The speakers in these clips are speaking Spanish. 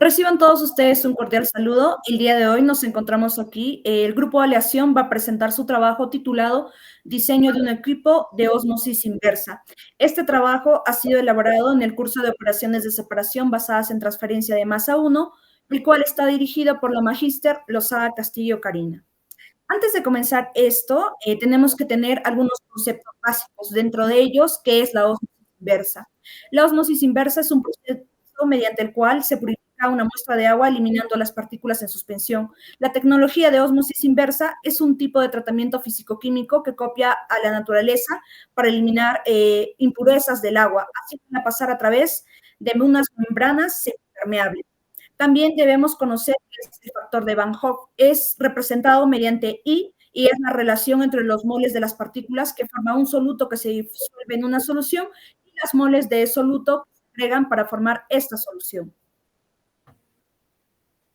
Reciban todos ustedes un cordial saludo. El día de hoy nos encontramos aquí. El grupo de aleación va a presentar su trabajo titulado Diseño de un equipo de ósmosis inversa. Este trabajo ha sido elaborado en el curso de operaciones de separación basadas en transferencia de masa 1, el cual está dirigido por la magíster Lozada Castillo Karina. Antes de comenzar esto, tenemos que tener algunos conceptos básicos, dentro de ellos, ¿qué es la ósmosis inversa? La ósmosis inversa es un proceso mediante el cual se purifica una muestra de agua eliminando las partículas en suspensión. La tecnología de ósmosis inversa es un tipo de tratamiento físico-químico que copia a la naturaleza para eliminar impurezas del agua, haciéndola pasar a través de unas membranas semipermeables. También debemos conocer que el factor de Van Hoff es representado mediante I y es la relación entre los moles de las partículas que forma un soluto que se disuelve en una solución y las moles de soluto que se agregan para formar esta solución.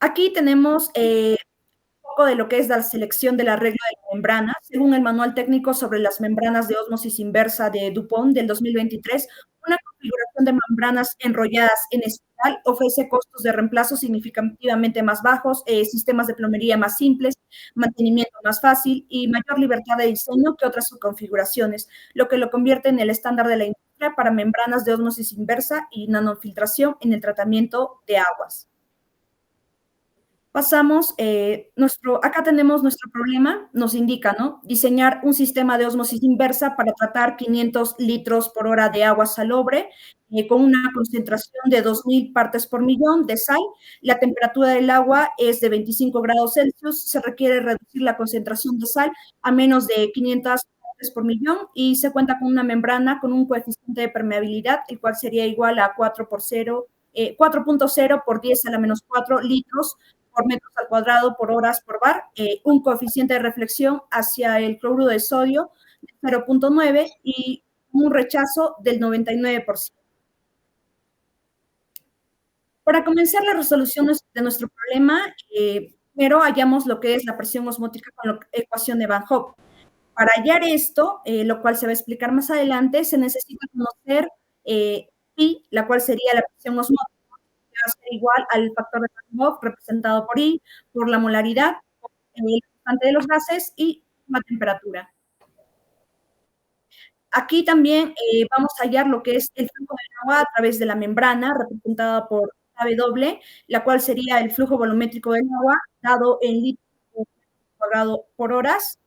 Aquí tenemos poco de lo que es la selección de la regla de la membrana. Según el manual técnico sobre las membranas de ósmosis inversa de DuPont del 2023, una configuración de membranas enrolladas en espiral ofrece costos de reemplazo significativamente más bajos, sistemas de plomería más simples, mantenimiento más fácil y mayor libertad de diseño que otras configuraciones, lo que lo convierte en el estándar de la industria para membranas de ósmosis inversa y nanofiltración en el tratamiento de aguas. Pasamos, acá tenemos nuestro problema, nos indica, ¿no? Diseñar un sistema de ósmosis inversa para tratar 500 litros por hora de agua salobre con una concentración de 2.000 partes por millón de sal. La temperatura del agua es de 25 grados Celsius. Se requiere reducir la concentración de sal a menos de 500 partes por millón y se cuenta con una membrana con un coeficiente de permeabilidad, el cual sería igual a 4.0 por 10 a la menos 4 litros por metros al cuadrado por horas por bar, un coeficiente de reflexión hacia el cloruro de sodio de 0.9 y un rechazo del 99%. Para comenzar la resolución de nuestro problema, primero hallamos lo que es la presión osmótica con la ecuación de Van Hoff. Para hallar esto, lo cual se va a explicar más adelante, se necesita conocer I, la cual sería la presión osmótica, que va a ser igual al factor de Van Hoff representado por I, por la molaridad, el constante de los gases y la temperatura. Aquí también vamos a hallar lo que es el flujo del agua a través de la membrana, representada por W, la cual sería el flujo volumétrico del agua, dado en litros cuadrado por horas.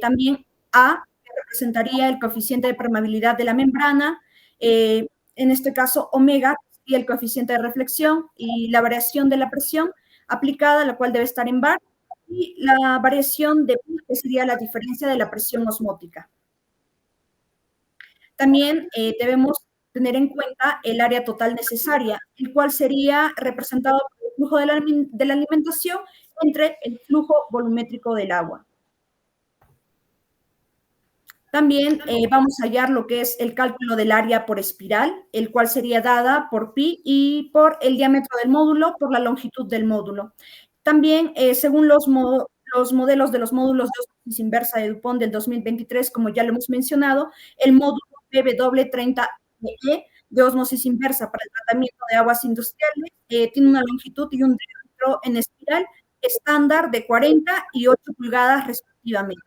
También A, que representaría el coeficiente de permeabilidad de la membrana, en este caso omega, y el coeficiente de reflexión, y la variación de la presión aplicada, la cual debe estar en bar, y la variación de pi, que sería la diferencia de la presión osmótica. También debemos tener en cuenta el área total necesaria, el cual sería representado por el flujo de la alimentación entre el flujo volumétrico del agua. También vamos a hallar lo que es el cálculo del área por espiral, el cual sería dada por pi y por el diámetro del módulo por la longitud del módulo. También, según los modelos de los módulos de ósmosis inversa de DuPont del 2023, como ya lo hemos mencionado, el módulo BW30E de ósmosis inversa para el tratamiento de aguas industriales tiene una longitud y un diámetro en espiral estándar de 40 y 8 pulgadas respectivamente.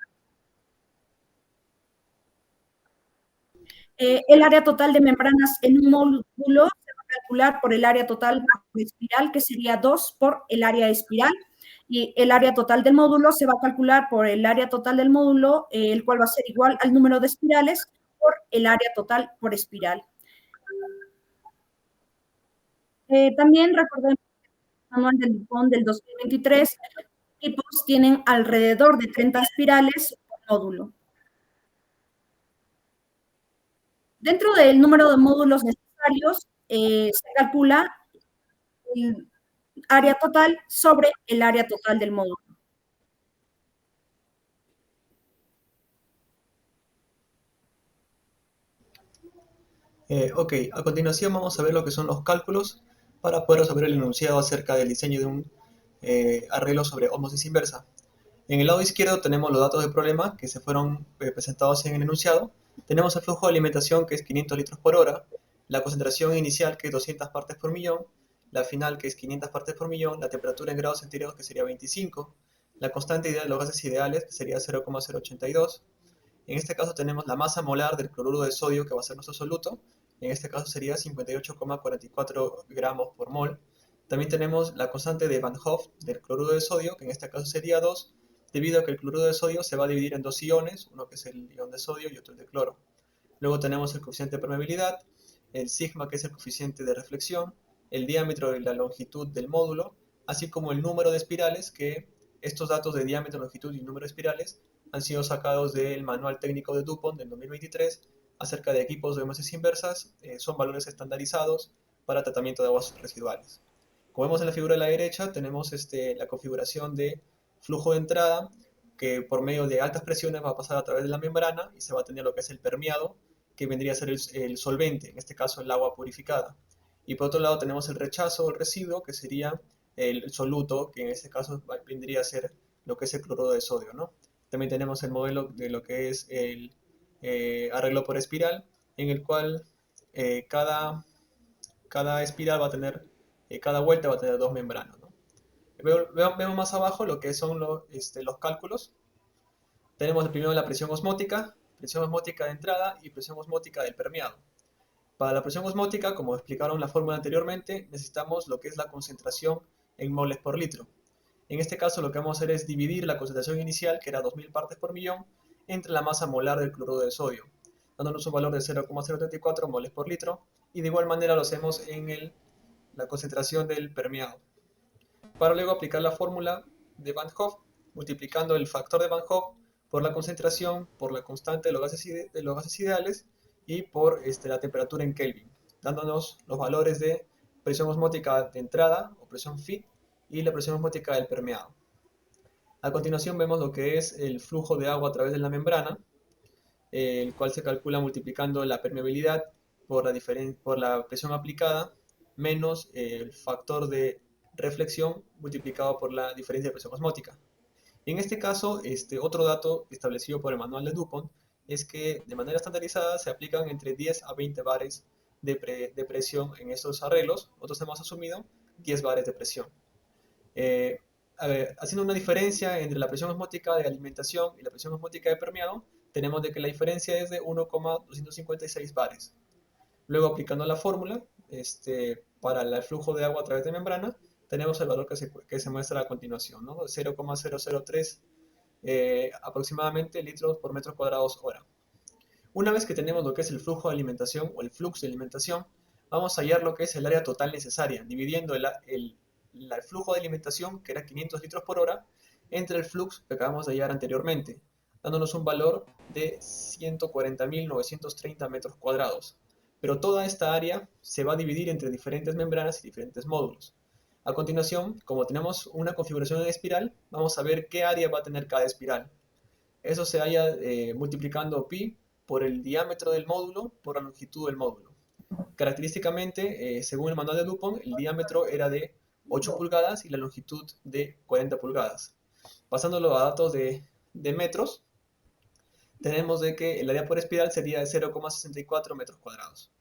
El área total de membranas en un módulo se va a calcular por el área total por espiral, que sería 2 por el área espiral, y el área total del módulo se va a calcular por el área total del módulo, el cual va a ser igual al número de espirales por el área total por espiral. También recordemos que el manual del DuPont del 2023, los equipos tienen alrededor de 30 espirales por módulo. Dentro del número de módulos necesarios, se calcula el área total sobre el área total del módulo. Ok, a continuación vamos a ver lo que son los cálculos para poder resolver el enunciado acerca del diseño de un arreglo sobre ósmosis inversa. En el lado izquierdo tenemos los datos del problema que se fueron presentados en el enunciado. Tenemos el flujo de alimentación que es 500 litros por hora, la concentración inicial que es 200 partes por millón la final que es 500 partes por millón, la temperatura en grados centígrados que sería 25, la constante ideal de los gases ideales que sería 0,082. En este caso tenemos la masa molar del cloruro de sodio que va a ser nuestro soluto, en este caso sería 58,44 gramos por mol. También tenemos la constante de Van Hoff del cloruro de sodio, que en este caso sería 2, debido a que el cloruro de sodio se va a dividir en dos iones, uno que es el ion de sodio y otro el de cloro. Luego tenemos el coeficiente de permeabilidad, el sigma, que es el coeficiente de reflexión, el diámetro y la longitud del módulo, así como el número de espirales, que estos datos de diámetro, longitud y número de espirales han sido sacados del Manual Técnico de DuPont del 2023 acerca de equipos de osmosis inversas. Son valores estandarizados para tratamiento de aguas residuales. Como vemos en la figura de la derecha, tenemos la configuración de flujo de entrada, que por medio de altas presiones va a pasar a través de la membrana y se va a tener lo que es el permeado, que vendría a ser el solvente, en este caso el agua purificada. Y por otro lado tenemos el rechazo o el residuo, que sería el soluto, que en este caso vendría a ser lo que es el cloruro de sodio, ¿no? También tenemos el modelo de lo que es el arreglo por espiral, en el cual cada espiral va a tener, cada vuelta va a tener dos membranas, ¿no? Vemos más abajo lo que son los cálculos. Tenemos primero la presión osmótica de entrada y presión osmótica del permeado. Para la presión osmótica, como explicaron la fórmula anteriormente, necesitamos lo que es la concentración en moles por litro. En este caso lo que vamos a hacer es dividir la concentración inicial, que era 2000 partes por millón, entre la masa molar del cloruro de sodio, dándonos un valor de 0,034 moles por litro, y de igual manera lo hacemos en la concentración del permeado. Para luego aplicar la fórmula de Van Hoff, multiplicando el factor de Van Hoff por la concentración, por la constante de los gases ideales y por la temperatura en Kelvin, dándonos los valores de presión osmótica de entrada o presión FIT y la presión osmótica del permeado. A continuación vemos lo que es el flujo de agua a través de la membrana, el cual se calcula multiplicando la permeabilidad por la presión aplicada menos el factor de reflexión multiplicado por la diferencia de presión osmótica. En este caso, otro dato establecido por el manual de DuPont es que de manera estandarizada se aplican entre 10 a 20 bares de presión en estos arreglos. Nosotros hemos asumido 10 bares de presión. A ver, haciendo una diferencia entre la presión osmótica de alimentación y la presión osmótica de permeado, tenemos de que la diferencia es de 1,256 bares. Luego, aplicando la fórmula para el flujo de agua a través de membrana, tenemos el valor que se muestra a continuación, ¿no? 0,003 aproximadamente litros por metros cuadrados hora. Una vez que tenemos lo que es el flujo de alimentación o el flux de alimentación, vamos a hallar lo que es el área total necesaria, dividiendo el flujo de alimentación, que era 500 litros por hora, entre el flux que acabamos de hallar anteriormente, dándonos un valor de 140.930 metros cuadrados. Pero toda esta área se va a dividir entre diferentes membranas y diferentes módulos. A continuación, como tenemos una configuración en espiral, vamos a ver qué área va a tener cada espiral. Eso se halla multiplicando pi por el diámetro del módulo por la longitud del módulo. Característicamente, según el manual de DuPont, el diámetro era de 8 pulgadas y la longitud de 40 pulgadas. Pasándolo a datos de metros, tenemos de que el área por espiral sería de 0,64 metros cuadrados.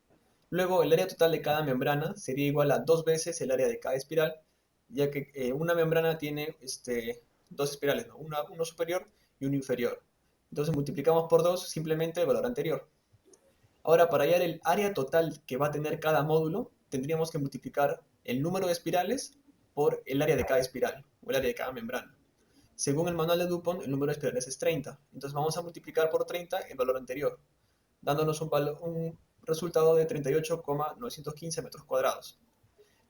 Luego, el área total de cada membrana sería igual a 2 veces el área de cada espiral, ya que una membrana tiene dos espirales, ¿no? Uno superior y uno inferior. Entonces multiplicamos por 2 simplemente el valor anterior. Ahora, para hallar el área total que va a tener cada módulo, tendríamos que multiplicar el número de espirales por el área de cada espiral, o el área de cada membrana. Según el manual de DuPont, el número de espirales es 30. Entonces vamos a multiplicar por 30 el valor anterior, dándonos un resultado de 38,915 metros cuadrados.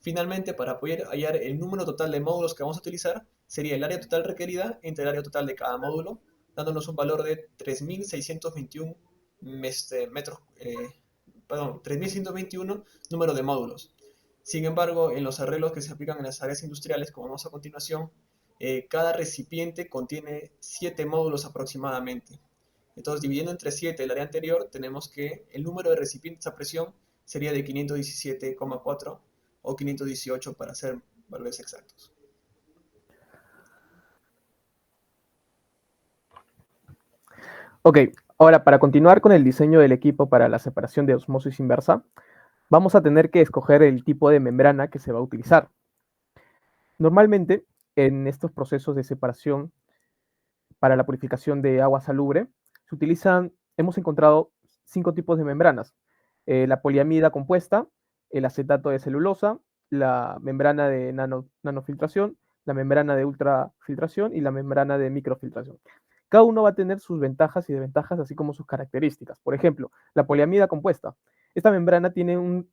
Finalmente, para poder hallar el número total de módulos que vamos a utilizar, sería el área total requerida entre el área total de cada módulo, dándonos un valor de 3.621 3.121 número de módulos. Sin embargo, en los arreglos que se aplican en las áreas industriales, como vemos a continuación, cada recipiente contiene 7 módulos aproximadamente. Entonces, dividiendo entre 7 el área anterior, tenemos que el número de recipientes a presión sería de 517,4 o 518 para ser valores exactos. Ok, ahora para continuar con el diseño del equipo para la separación de osmosis inversa, vamos a tener que escoger el tipo de membrana que se va a utilizar. Normalmente, en estos procesos de separación para la purificación de agua salubre, se utilizan, hemos encontrado 5 tipos de membranas. La poliamida compuesta, el acetato de celulosa, la membrana de nanofiltración, la membrana de ultrafiltración y la membrana de microfiltración. Cada uno va a tener sus ventajas y desventajas, así como sus características. Por ejemplo, la poliamida compuesta. Esta membrana tiene un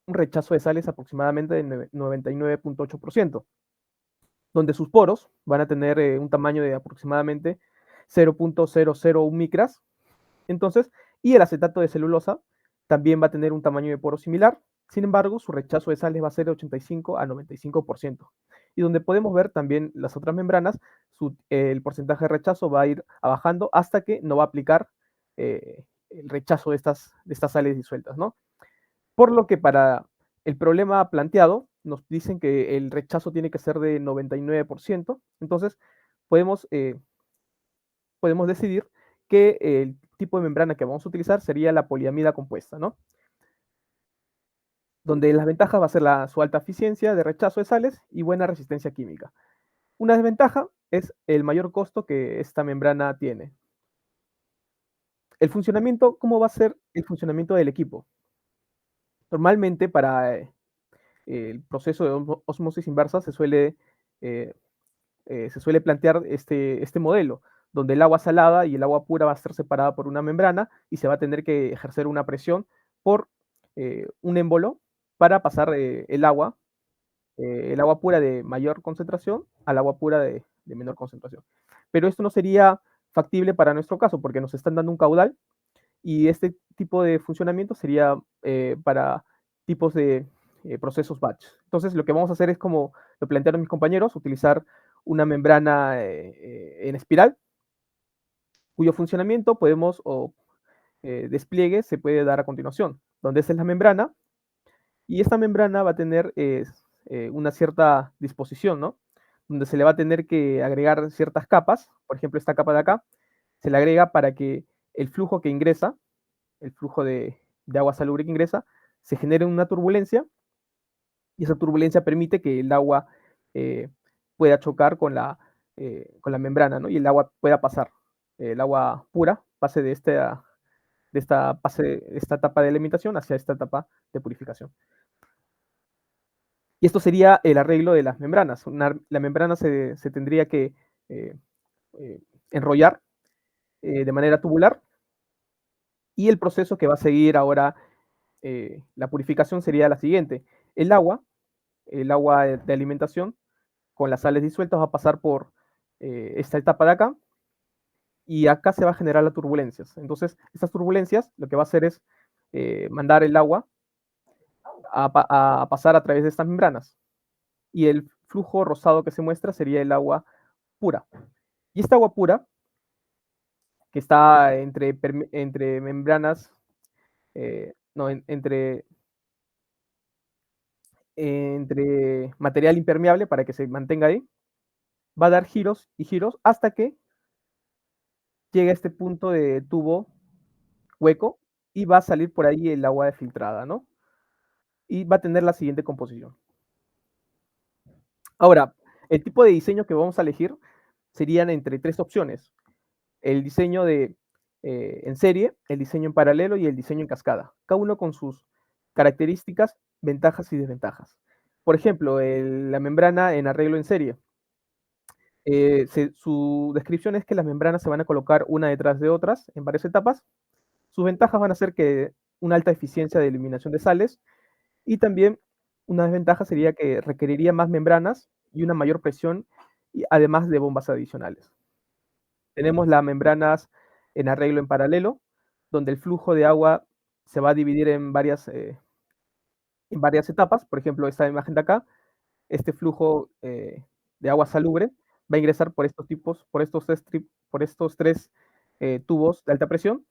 rechazo de sales aproximadamente del 99.8%, donde sus poros van a tener un tamaño de aproximadamente 0.001 micras. Entonces, y el acetato de celulosa también va a tener un tamaño de poro similar. Sin embargo, su rechazo de sales va a ser de 85 a 95%. Y donde podemos ver también las otras membranas, el porcentaje de rechazo va a ir bajando hasta que no va a aplicar el rechazo de estas sales disueltas, ¿no? Por lo que para el problema planteado, nos dicen que el rechazo tiene que ser de 99%. Entonces, podemos decidir que el tipo de membrana que vamos a utilizar sería la poliamida compuesta, ¿no? Donde las ventajas va a ser su alta eficiencia de rechazo de sales y buena resistencia química. Una desventaja es el mayor costo que esta membrana tiene. El funcionamiento, ¿cómo va a ser el funcionamiento del equipo? Normalmente para el proceso de osmosis inversa se suele plantear este modelo, donde el agua salada y el agua pura va a ser separada por una membrana y se va a tener que ejercer una presión por un émbolo para pasar el agua pura de mayor concentración al agua pura de menor concentración. Pero esto no sería factible para nuestro caso porque nos están dando un caudal y este tipo de funcionamiento sería para tipos de procesos batch. Entonces lo que vamos a hacer es, como lo plantearon mis compañeros, utilizar una membrana en espiral, cuyo funcionamiento podemos, o despliegue se puede dar a continuación, donde esta es la membrana, y esta membrana va a tener una cierta disposición, ¿no? Donde se le va a tener que agregar ciertas capas, por ejemplo esta capa de acá, se le agrega para que el flujo que ingresa, el flujo de agua salubre que ingresa, se genere una turbulencia, y esa turbulencia permite que el agua pueda chocar con la membrana, ¿no? Y el agua pueda pasar, el agua pura pase de esta etapa de alimentación hacia esta etapa de purificación. Y esto sería el arreglo de las membranas. La membrana se tendría que enrollar de manera tubular, y el proceso que va a seguir ahora la purificación sería la siguiente. El agua de alimentación con las sales disueltas va a pasar por esta etapa de acá, y acá se va a generar las turbulencias. Entonces, estas turbulencias lo que va a hacer es mandar el agua a pasar a través de estas membranas, y el flujo rosado que se muestra sería el agua pura. Y esta agua pura, que está entre membranas, no, entre material impermeable para que se mantenga ahí, va a dar giros y giros hasta que llega a este punto de tubo hueco y va a salir por ahí el agua filtrada, ¿no? Y va a tener la siguiente composición. Ahora, el tipo de diseño que vamos a elegir serían entre 3 opciones: el diseño en serie, el diseño en paralelo y el diseño en cascada, cada uno con sus características, ventajas y desventajas. Por ejemplo, la membrana en arreglo en serie. Su descripción es que las membranas se van a colocar una detrás de otras en varias etapas. Sus ventajas van a ser que una alta eficiencia de eliminación de sales, y también una desventaja sería que requeriría más membranas y una mayor presión, y además de bombas adicionales. Tenemos las membranas en arreglo en paralelo, donde el flujo de agua se va a dividir en varias etapas. Por ejemplo, esta imagen de acá, este flujo de agua salubre va a ingresar por estos tres tubos de alta presión,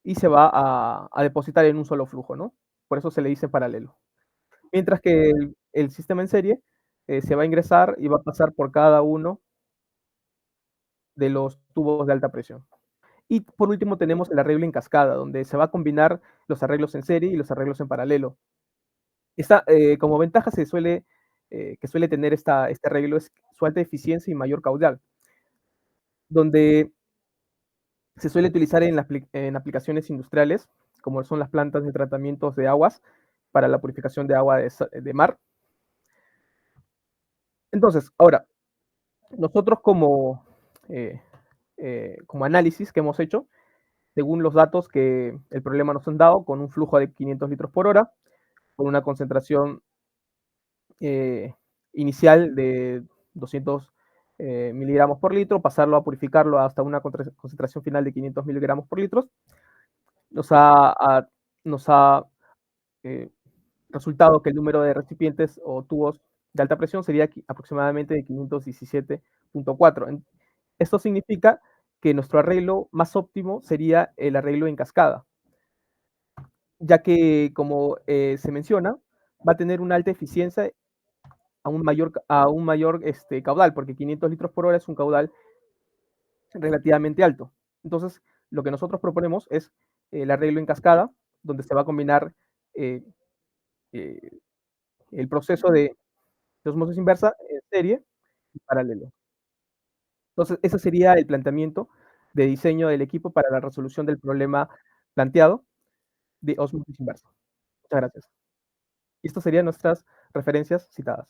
y se va a depositar en un solo flujo, ¿no? Por eso se le dice paralelo. Mientras que el sistema en serie se va a ingresar y va a pasar por cada uno de los tubos de alta presión. Y por último tenemos el arreglo en cascada, donde se va a combinar los arreglos en serie y los arreglos en paralelo. Como ventaja que suele tener este arreglo es su alta eficiencia y mayor caudal, donde se suele utilizar en aplicaciones industriales, como son las plantas de tratamientos de aguas para la purificación de agua de mar. Entonces, ahora, nosotros como análisis que hemos hecho, según los datos que el problema nos han dado, con un flujo de 500 litros por hora, con una concentración inicial de 200 miligramos por litro, pasarlo a purificarlo hasta una concentración final de 500 miligramos por litro, nos ha resultado que el número de recipientes o tubos de alta presión sería aproximadamente de 517.4. Esto significa que nuestro arreglo más óptimo sería el arreglo en cascada, ya que, como se menciona, va a tener una alta eficiencia a un mayor caudal, porque 500 litros por hora es un caudal relativamente alto. Entonces, lo que nosotros proponemos es el arreglo en cascada, donde se va a combinar el proceso de osmosis inversa en serie y paralelo. Entonces, ese sería el planteamiento de diseño del equipo para la resolución del problema planteado de osmosis inversa. Muchas gracias. Y estas serían nuestras referencias citadas.